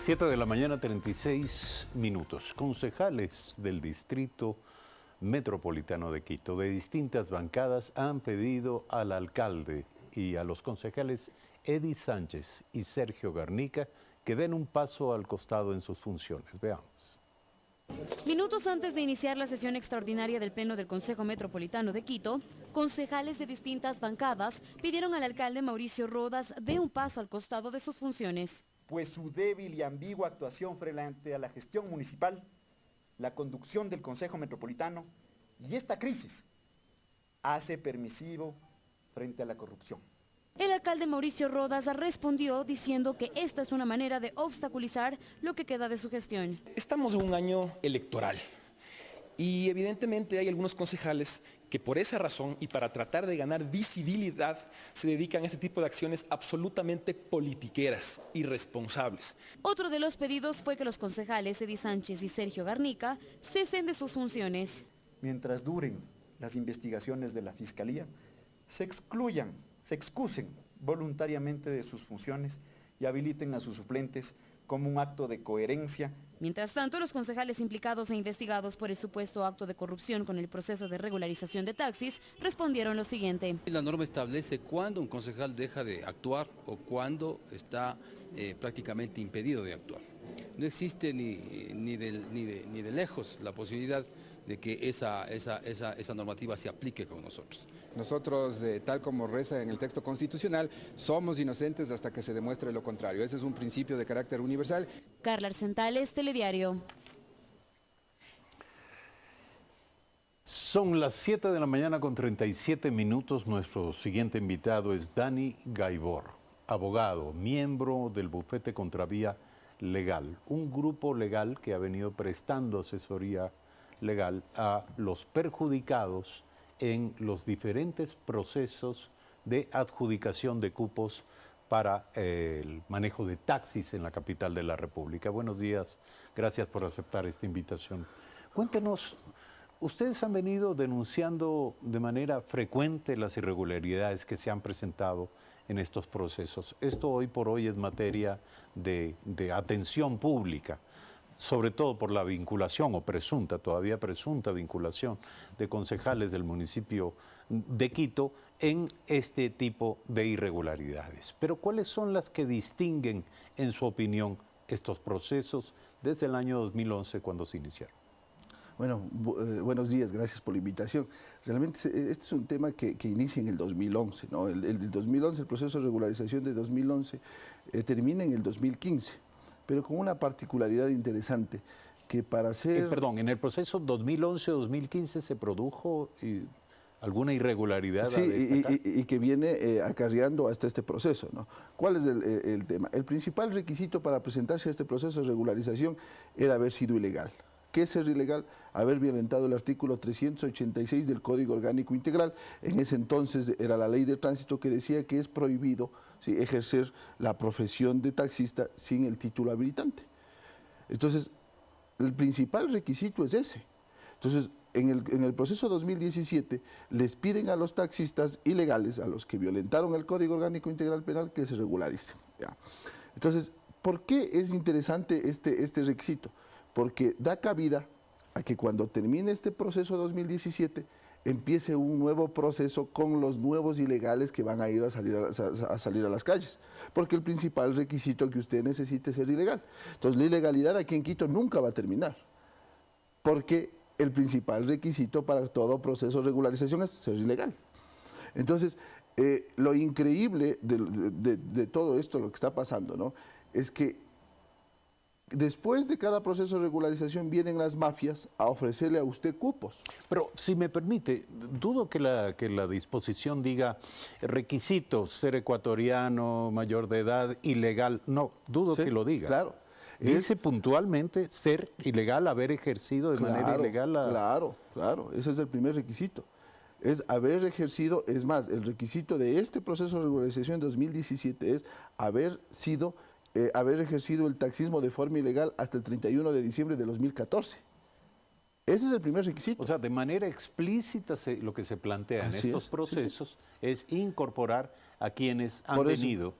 7 de la mañana, 36 minutos. Concejales del Distrito Metropolitano de Quito, de distintas bancadas, han pedido al alcalde y a los concejales Edith Sánchez y Sergio Garnica que den un paso al costado en sus funciones. Veamos. Minutos antes de iniciar la sesión extraordinaria del Pleno del Consejo Metropolitano de Quito, concejales de distintas bancadas pidieron al alcalde Mauricio Rodas dé un paso al costado de sus funciones. Pues su débil y ambigua actuación frente a la gestión municipal, la conducción del Consejo Metropolitano y esta crisis hace permisivo frente a la corrupción. El alcalde Mauricio Rodas respondió diciendo que esta es una manera de obstaculizar lo que queda de su gestión. Estamos en un año electoral y evidentemente hay algunos concejales que por esa razón y para tratar de ganar visibilidad se dedican a este tipo de acciones absolutamente politiqueras, irresponsables. Otro de los pedidos fue que los concejales Edith Sánchez y Sergio Garnica cesen de sus funciones. Mientras duren las investigaciones de la Fiscalía, se excusen voluntariamente de sus funciones y habiliten a sus suplentes como un acto de coherencia. Mientras tanto, los concejales implicados e investigados por el supuesto acto de corrupción con el proceso de regularización de taxis respondieron lo siguiente. La norma establece cuándo un concejal deja de actuar o cuándo está prácticamente impedido de actuar. No existe ni de lejos la posibilidad de que esa normativa se aplique con nosotros. Nosotros, tal como reza en el texto constitucional, somos inocentes hasta que se demuestre lo contrario. Ese es un principio de carácter universal. Carla Arcentales, Telediario. Son las 7 de la mañana con 37 minutos. Nuestro siguiente invitado es Dani Gaibor, abogado, miembro del Bufete Contravía Legal, un grupo legal que ha venido prestando asesoría legal a los perjudicados en los diferentes procesos de adjudicación de cupos para el manejo de taxis en la capital de la República. Buenos días, gracias por aceptar esta invitación. Cuéntenos, ustedes han venido denunciando de manera frecuente las irregularidades que se han presentado en estos procesos. Esto hoy por hoy es materia de atención pública, sobre todo por la vinculación o todavía presunta vinculación de concejales del municipio de Quito en este tipo de irregularidades. Pero ¿cuáles son las que distinguen, en su opinión, estos procesos desde el año 2011 cuando se iniciaron? Bueno, buenos días, gracias por la invitación. Realmente este es un tema que inicia en el 2011, ¿no? El 2011, el proceso de regularización de 2011 termina en el 2015. Pero con una particularidad interesante, que para hacer... Perdón, en el proceso 2011-2015 se produjo alguna irregularidad. Sí, y que viene acarreando hasta este proceso, ¿no? ¿Cuál es el tema? El principal requisito para presentarse a este proceso de regularización era haber sido ilegal. ¿Qué es ser ilegal? Haber violentado el artículo 386 del Código Orgánico Integral. En ese entonces era la ley de tránsito que decía que es prohibido, ¿sí?, ejercer la profesión de taxista sin el título habilitante. Entonces, el principal requisito es ese. Entonces, en el proceso 2017 les piden a los taxistas ilegales, a los que violentaron el Código Orgánico Integral Penal, que se regularicen. ¿Ya? Entonces, ¿por qué es interesante este requisito? Porque da cabida a que cuando termine este proceso 2017 empiece un nuevo proceso con los nuevos ilegales que van a ir a salir a las calles. Porque el principal requisito que usted necesite es ser ilegal. Entonces la ilegalidad aquí en Quito nunca va a terminar. Porque el principal requisito para todo proceso de regularización es ser ilegal. Entonces, lo increíble de todo esto, lo que está pasando, ¿no?, es que después de cada proceso de regularización vienen las mafias a ofrecerle a usted cupos. Pero, si me permite, dudo que la disposición diga requisitos, ser ecuatoriano, mayor de edad, ilegal. No, dudo que lo diga. Claro. Dice puntualmente ser ilegal, haber ejercido de manera ilegal. Claro, ese es el primer requisito. Es haber ejercido, es más, el requisito de este proceso de regularización 2017 es haber ejercido el taxismo de forma ilegal hasta el 31 de diciembre de 2014. Ese es el primer requisito. O sea, de manera explícita lo que se plantea en estos procesos es incorporar a quienes han venido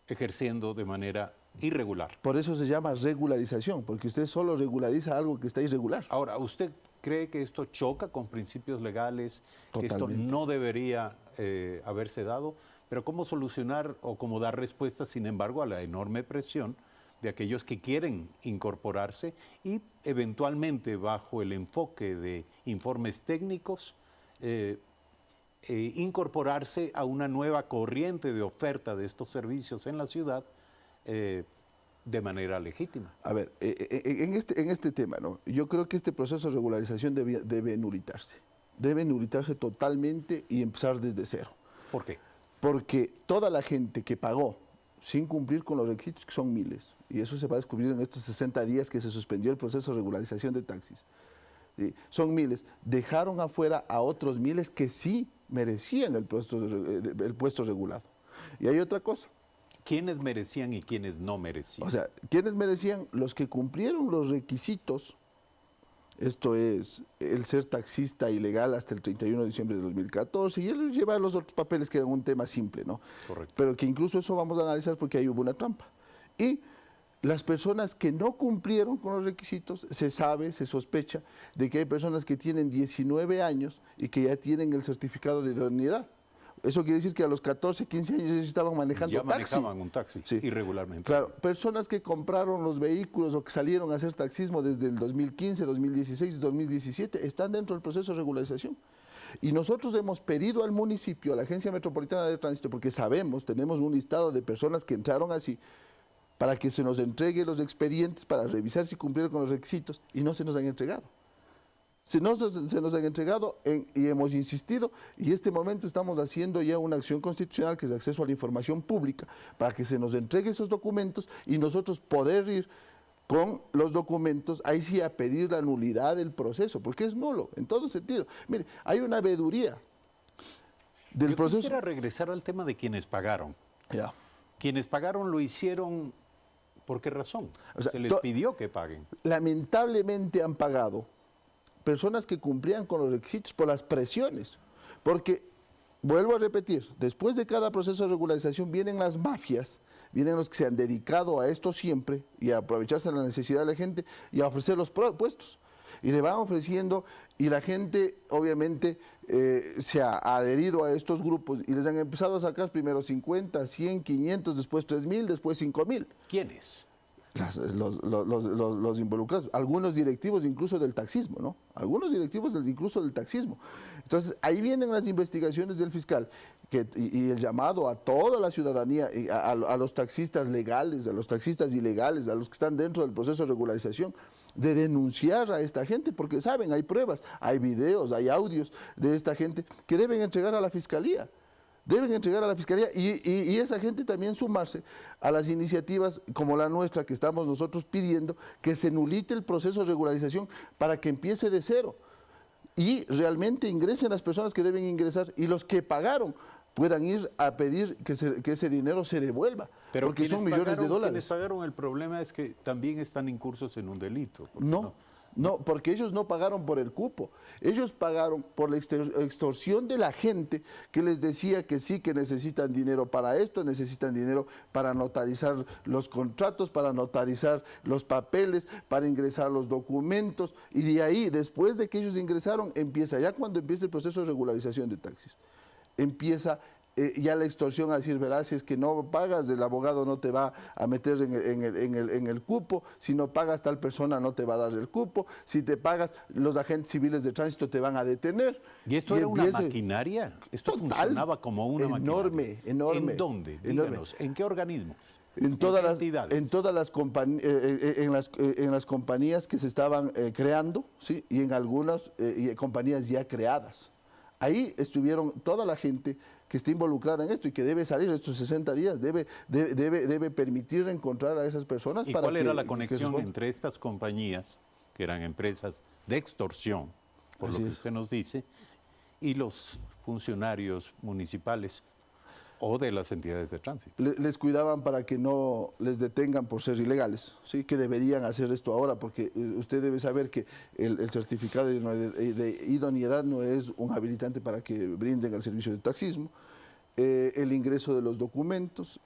ejerciendo de manera irregular. Por eso se llama regularización, porque usted solo regulariza algo que está irregular. Ahora, ¿usted cree que esto choca con principios legales, que esto Totalmente. no debería haberse dado? Pero ¿cómo solucionar o cómo dar respuesta, sin embargo, a la enorme presión de aquellos que quieren incorporarse y eventualmente bajo el enfoque de informes técnicos, incorporarse a una nueva corriente de oferta de estos servicios en la ciudad de manera legítima? A ver, en este tema, ¿no? Yo creo que este proceso de regularización debe nulitarse. Debe nulitarse totalmente y empezar desde cero. ¿Por qué? Porque toda la gente que pagó sin cumplir con los requisitos, que son miles, y eso se va a descubrir en estos 60 días que se suspendió el proceso de regularización de taxis, ¿sí? Son miles, dejaron afuera a otros miles que sí merecían el puesto regulado. Y hay otra cosa. ¿Quiénes merecían y quiénes no merecían? O sea, ¿quiénes merecían? Los que cumplieron los requisitos, esto es, el ser taxista ilegal hasta el 31 de diciembre de 2014, y él lleva los otros papeles que eran un tema simple, ¿no? Correcto. Pero que incluso eso vamos a analizar porque ahí hubo una trampa. Y las personas que no cumplieron con los requisitos, se sabe, se sospecha de que hay personas que tienen 19 años y que ya tienen el certificado de idoneidad. Eso quiere decir que a los 14, 15 años ellos estaban manejando ya taxi. manejaban un taxi Sí. irregularmente. Claro, personas que compraron los vehículos o que salieron a hacer taxismo desde el 2015, 2016 y 2017 están dentro del proceso de regularización. Y nosotros hemos pedido al municipio, a la Agencia Metropolitana de Tránsito, porque sabemos, tenemos un listado de personas que entraron así, para que se nos entregue los expedientes para revisar si cumplieron con los requisitos y no se nos han entregado. Se nos han entregado y hemos insistido, y en este momento estamos haciendo ya una acción constitucional que es acceso a la información pública para que se nos entregue esos documentos y nosotros poder ir con los documentos, ahí sí a pedir la nulidad del proceso, porque es nulo en todo sentido. Mire, hay una veeduría del Yo proceso. quisiera regresar al tema de quienes pagaron. Ya. Quienes pagaron lo hicieron, ¿por qué razón? O sea, Se les pidió que paguen. Lamentablemente han pagado personas que cumplían con los requisitos por las presiones, porque, vuelvo a repetir, después de cada proceso de regularización vienen las mafias, vienen los que se han dedicado a esto siempre y a aprovecharse de la necesidad de la gente y a ofrecer los puestos. Y le van ofreciendo y la gente obviamente se ha adherido a estos grupos y les han empezado a sacar primero 50, 100, 500, después 3.000, después 5.000. ¿Quiénes? Los involucrados, algunos directivos incluso del taxismo, ¿no? Algunos directivos incluso del taxismo. Entonces, ahí vienen las investigaciones del fiscal y el llamado a toda la ciudadanía, a los taxistas legales, a los taxistas ilegales, a los que están dentro del proceso de regularización, de denunciar a esta gente, porque saben, hay pruebas, hay videos, hay audios de esta gente que deben entregar a la fiscalía. Deben entregar a la Fiscalía y esa gente también sumarse a las iniciativas como la nuestra que estamos nosotros pidiendo que se nulite el proceso de regularización para que empiece de cero y realmente ingresen las personas que deben ingresar y los que pagaron puedan ir a pedir que ese dinero se devuelva, Pero porque son millones de dólares. Quienes pagaron, el problema es que también están incursos en un delito. No, porque ellos no pagaron por el cupo, ellos pagaron por la extorsión de la gente que les decía que sí, que necesitan dinero para esto, necesitan dinero para notarizar los contratos, para notarizar los papeles, para ingresar los documentos, y de ahí, después de que ellos ingresaron, ya cuando empieza el proceso de regularización de taxis, empieza ya la extorsión a decir, verás, si es que no pagas, el abogado no te va a meter en el cupo, si no pagas tal persona no te va a dar el cupo, si te pagas los agentes civiles de tránsito te van a detener. ¿Y esto era una maquinaria? ¿Esto funcionaba como una maquinaria? Enorme. ¿En dónde? Díganos, ¿en qué organismo? En todas las compañías que se estaban creando, ¿sí? Y en algunas compañías ya creadas. Ahí estuvieron toda la gente que está involucrada en esto y que debe salir estos 60 días, debe permitir encontrar a esas personas. ¿Y cuál era la conexión entre estas compañías, que eran empresas de extorsión, por lo que usted nos dice, y los funcionarios municipales o de las entidades de tránsito? Les cuidaban para que no les detengan por ser ilegales, ¿sí? Que deberían hacer esto ahora, porque usted debe saber que el certificado de idoneidad no es un habilitante para que brinden el servicio de taxismo, el ingreso de los documentos,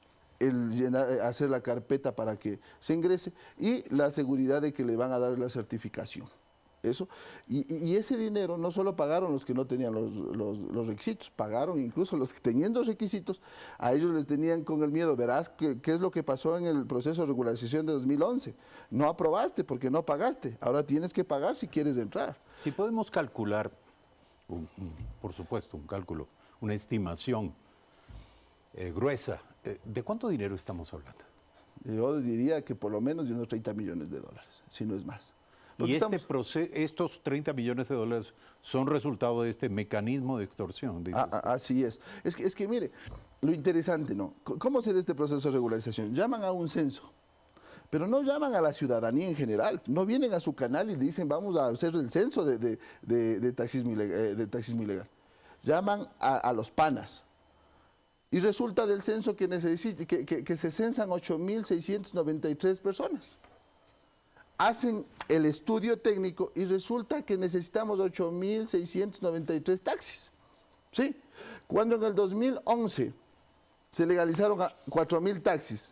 hacer la carpeta para que se ingrese y la seguridad de que le van a dar la certificación. Eso. Y ese dinero no solo pagaron los que no tenían los requisitos, pagaron incluso los que tenían los requisitos, a ellos les tenían con el miedo. Verás qué es lo que pasó en el proceso de regularización de 2011. No aprobaste porque no pagaste, ahora tienes que pagar si quieres entrar. Si podemos calcular, por supuesto, un cálculo, una estimación gruesa, ¿de cuánto dinero estamos hablando? Yo diría que por lo menos de unos 30 millones de dólares, si no es más. Y estos 30 millones de dólares son resultado de este mecanismo de extorsión. Así es. Es que mire, lo interesante, ¿no? ¿Cómo se da este proceso de regularización? Llaman a un censo, pero no llaman a la ciudadanía en general. No vienen a su canal y dicen vamos a hacer el censo de taxismo ilegal. Llaman a los panas. Y resulta del censo que se censan 8.693 personas. Hacen el estudio técnico y resulta que necesitamos 8.693 taxis. ¿Sí? Cuando en el 2011 se legalizaron a 4.000 taxis,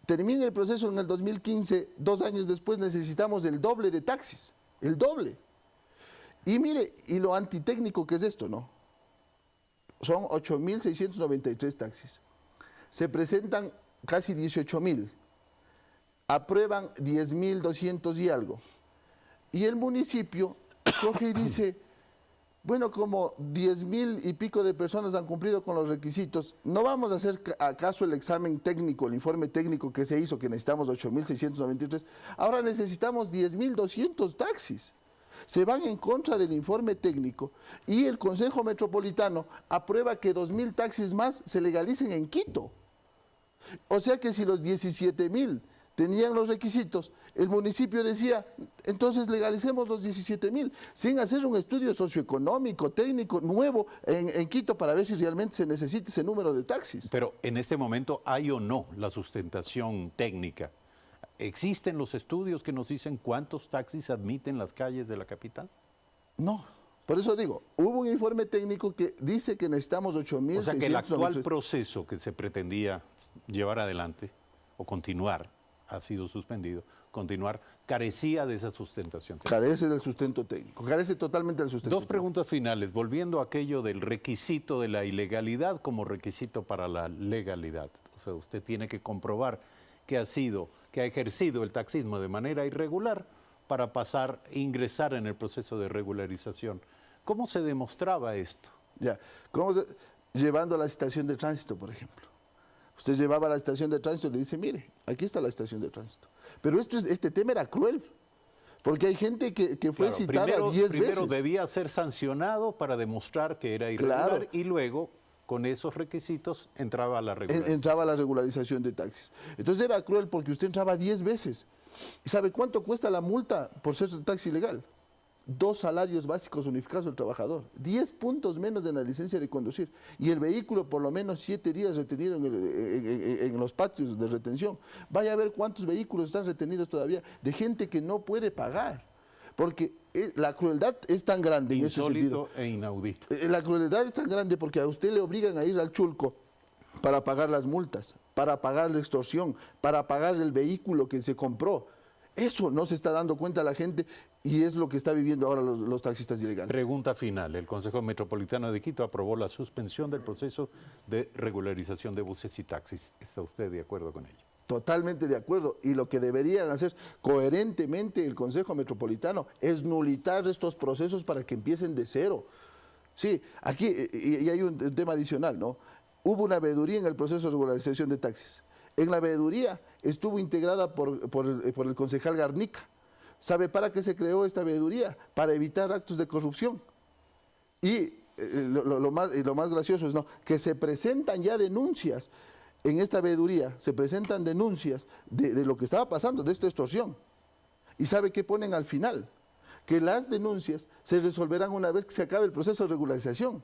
termina el proceso en el 2015, 2 años después necesitamos el doble de taxis, el doble. Y mire, y lo antitécnico que es esto, ¿no? Son 8.693 taxis. Se presentan casi 18.000. Aprueban 10.200 y algo. Y el municipio coge y dice, bueno, como 10.000 y pico de personas han cumplido con los requisitos, no vamos a hacer acaso el examen técnico, el informe técnico que se hizo, que necesitamos 8.693, ahora necesitamos 10.200 taxis. Se van en contra del informe técnico y el Consejo Metropolitano aprueba que 2.000 taxis más se legalicen en Quito. O sea que si los 17.000 tenían los requisitos, el municipio decía, entonces legalicemos los 17.000, sin hacer un estudio socioeconómico, técnico, nuevo en Quito para ver si realmente se necesita ese número de taxis. Pero en este momento, ¿hay o no la sustentación técnica? ¿Existen los estudios que nos dicen cuántos taxis admiten las calles de la capital? No, por eso digo, hubo un informe técnico que dice que necesitamos 8.693. O sea que el actual proceso que se pretendía llevar adelante o continuar, ha sido suspendido, continuar, carecía de esa sustentación técnica. Carece del sustento técnico, carece totalmente del sustento técnico. Dos preguntas finales, volviendo a aquello del requisito de la ilegalidad como requisito para la legalidad. O sea, usted tiene que comprobar que ha ejercido el taxismo de manera irregular para pasar e ingresar en el proceso de regularización. ¿Cómo se demostraba esto? Llevando a la estación de tránsito, por ejemplo. Usted llevaba a la estación de tránsito y le dice, mire, aquí está la estación de tránsito. Pero este tema era cruel, porque hay gente que fue citada 10 veces. Primero debía ser sancionado para demostrar que era irregular y luego, con esos requisitos, entraba a la regularización. Entraba a la regularización de taxis. Entonces era cruel porque usted entraba 10 veces. ¿Y sabe cuánto cuesta la multa por ser taxi ilegal? 2 salarios básicos unificados del trabajador, 10 puntos menos de la licencia de conducir y el vehículo por lo menos 7 días retenido en los patios de retención. Vaya a ver cuántos vehículos están retenidos todavía de gente que no puede pagar, porque la crueldad es tan grande en ese sentido. Insólito e inaudito. La crueldad es tan grande porque a usted le obligan a ir al Chulco para pagar las multas, para pagar la extorsión, para pagar el vehículo que se compró. Eso no se está dando cuenta la gente y es lo que está viviendo ahora los taxistas ilegales. Pregunta final. El Consejo Metropolitano de Quito aprobó la suspensión del proceso de regularización de buses y taxis. ¿Está usted de acuerdo con ello? Totalmente de acuerdo. Y lo que deberían hacer coherentemente el Consejo Metropolitano es nulitar estos procesos para que empiecen de cero. Sí, aquí y hay un tema adicional, ¿no? Hubo una veeduría en el proceso de regularización de taxis. En la veeduría estuvo integrada por el concejal Garnica. ¿Sabe para qué se creó esta veeduría? Para evitar actos de corrupción. Y lo más gracioso es que se presentan ya denuncias en esta veeduría, se presentan denuncias de lo que estaba pasando, de esta extorsión. ¿Y sabe qué ponen al final? Que las denuncias se resolverán una vez que se acabe el proceso de regularización.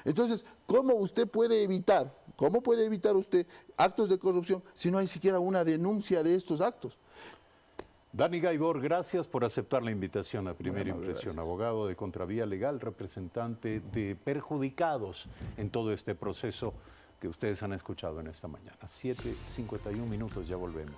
Entonces, ¿cómo puede evitar usted actos de corrupción si no hay siquiera una denuncia de estos actos? Dani Gaibor, gracias por aceptar la invitación a Primera Impresión. Gracias. Abogado de Contravía Legal, representante de perjudicados en todo este proceso que ustedes han escuchado en esta mañana. 7:51 minutos, ya volvemos.